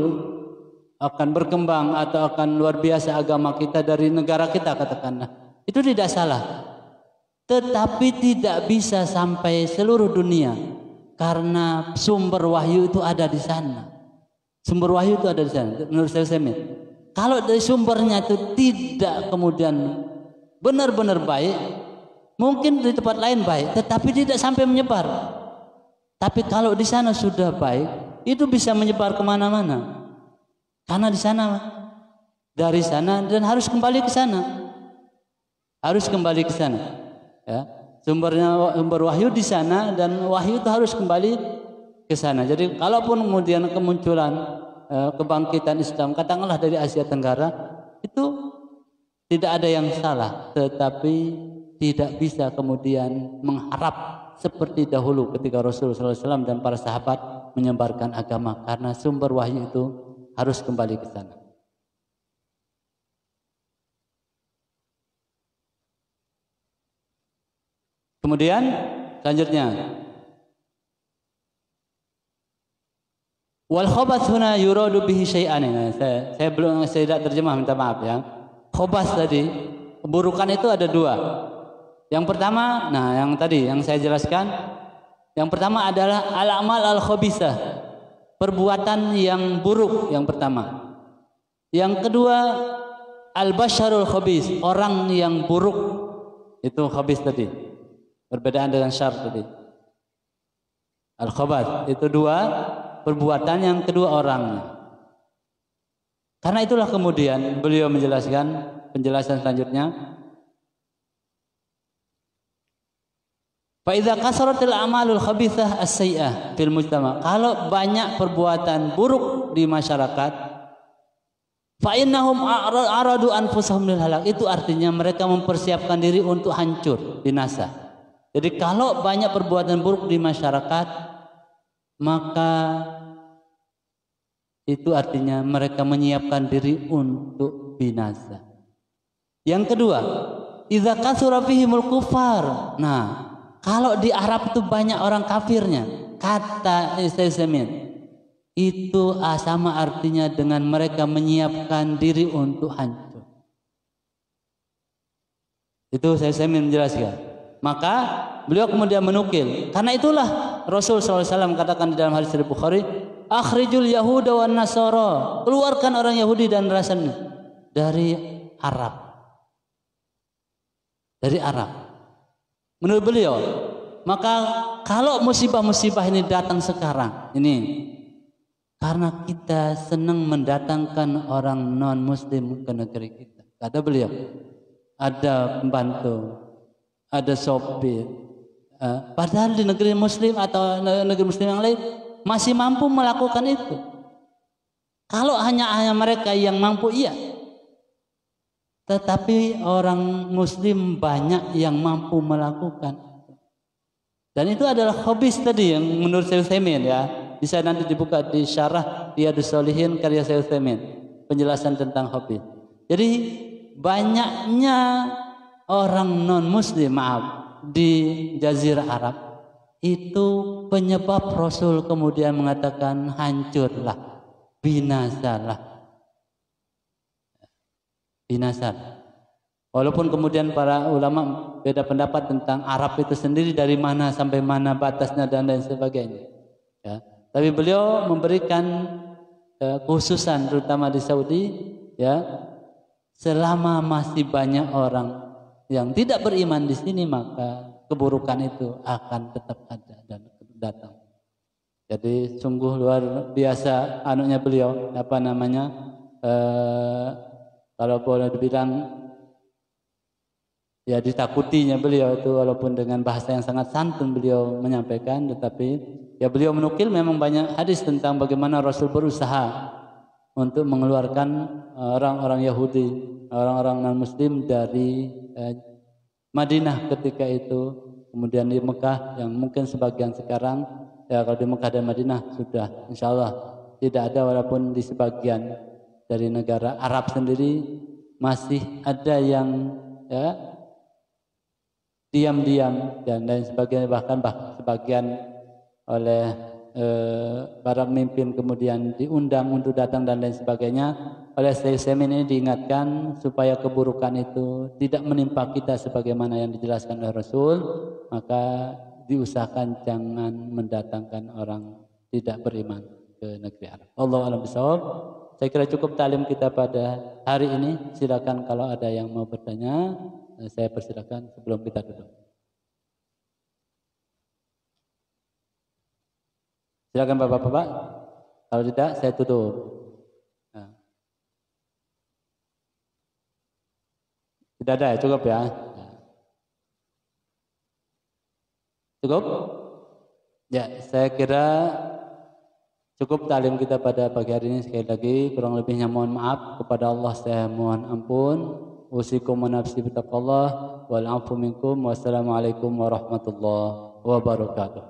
akan berkembang atau akan luar biasa agama kita dari negara kita, katakanlah, itu tidak salah. Tetapi tidak bisa sampai seluruh dunia karena sumber wahyu itu ada di sana. Sumber wahyu itu ada di sana. Menurut saya, kalau dari sumbernya itu tidak kemudian benar-benar baik, mungkin di tempat lain baik, tetapi tidak sampai menyebar. Tapi kalau di sana sudah baik, itu bisa menyebar kemana-mana. Karena di sana, dari sana, dan harus kembali ke sana. Harus kembali ke sana. Ya. Sumber wahyu di sana, dan wahyu itu harus kembali ke sana. Jadi kalaupun kemudian kemunculan kebangkitan Islam, katakanlah dari Asia Tenggara, itu tidak ada yang salah. Tetapi tidak bisa kemudian mengharap seperti dahulu ketika Rasulullah SAW dan para sahabat menyebarkan agama. Karena sumber wahyu itu harus kembali ke sana. Kemudian selanjutnya, wal khabath huna yuradu bihi syai'an. Saya tidak terjemah, minta maaf ya. Khabath tadi, keburukan itu ada dua. Yang pertama, yang tadi yang saya jelaskan, yang pertama adalah al-amal al-khabithah, perbuatan yang buruk yang pertama. Yang kedua, al-basyarul khabith, orang yang buruk, itu khabith tadi. Perbedaan dengan syar tadi. Al-khabath itu dua, perbuatan, yang kedua orangnya. Karena itulah kemudian beliau menjelaskan penjelasan selanjutnya. Fa idza kasratil a'malul khabithah as-sayyi'ah fil mujtama'. Kalau banyak perbuatan buruk di masyarakat, fa innahum aradu anfusahum lil halak. Itu artinya mereka mempersiapkan diri untuk hancur, binasa. Jadi kalau banyak perbuatan buruk di masyarakat, maka itu artinya mereka menyiapkan diri untuk binasa. Yang kedua, idza katsura fihimul kufar. Nah, kalau di Arab itu banyak orang kafirnya, kata Syekh, itu sama artinya dengan mereka menyiapkan diri untuk hancur. Itu Syekh menjelaskan. Maka beliau kemudian menukil. Karena itulah Rasul SAW katakan di dalam hadis dari Bukhari, akhrijul yahuda wan nasara, keluarkan orang Yahudi dan Nasrani dari Arab. Dari Arab. Menurut beliau, maka kalau musibah-musibah ini datang sekarang, ini karena kita senang mendatangkan orang non-muslim ke negeri kita. Kata beliau, ada pembantu, ada sopir, padahal di negeri muslim atau negeri muslim yang lain masih mampu melakukan itu. Kalau hanya mereka yang mampu, iya. Tetapi orang muslim banyak yang mampu melakukan. Dan itu adalah khabith tadi yang menurut Syekh Utsaimin ya. Bisa nanti dibuka di Syarah Riyadhus Shalihin karya Syekh Utsaimin, penjelasan tentang khabith. Jadi banyaknya orang non muslim di Jazirah Arab itu penyebab Rasul kemudian mengatakan hancurlah, binasalah. Walaupun kemudian para ulama beda pendapat tentang Arab itu sendiri dari mana sampai mana batasnya dan lain sebagainya. Ya. Tapi beliau memberikan khususan terutama di Saudi, ya, selama masih banyak orang yang tidak beriman di sini maka keburukan itu akan tetap ada dan datang. Jadi sungguh luar biasa anunya beliau, kalau boleh dibilang ya ditakutinya beliau itu, walaupun dengan bahasa yang sangat santun beliau menyampaikan, tetapi ya beliau menukil memang banyak hadis tentang bagaimana Rasul berusaha untuk mengeluarkan orang-orang Yahudi, orang-orang non-Muslim dari Madinah ketika itu. Kemudian di Mekah yang mungkin sebagian sekarang, ya kalau di Mekah dan Madinah sudah insya Allah tidak ada, walaupun di sebagian dari negara Arab sendiri masih ada yang ya diam-diam dan lain sebagainya, bahkan sebagian oleh para pemimpin kemudian diundang untuk datang dan lain sebagainya. Oleh Syekh ini diingatkan supaya keburukan itu tidak menimpa kita sebagaimana yang dijelaskan oleh Rasul, maka diusahakan jangan mendatangkan orang tidak beriman ke negeri Arab. Allahu a'lam bishawab. Saya kira cukup talim kita pada hari ini. Silakan kalau ada yang mau bertanya, saya persilakan sebelum kita tutup. Silakan Bapak-bapak. Kalau tidak, saya tutup. Nah. Tidak ada ya, cukup ya. Cukup? Ya, saya kira cukup talim kita pada pagi hari ini. Sekali lagi, kurang lebihnya mohon maaf. Kepada Allah saya mohon ampun. Usikum wa nafsi bitaqallah wal afu minkum. Wassalamualaikum warahmatullahi wabarakatuh.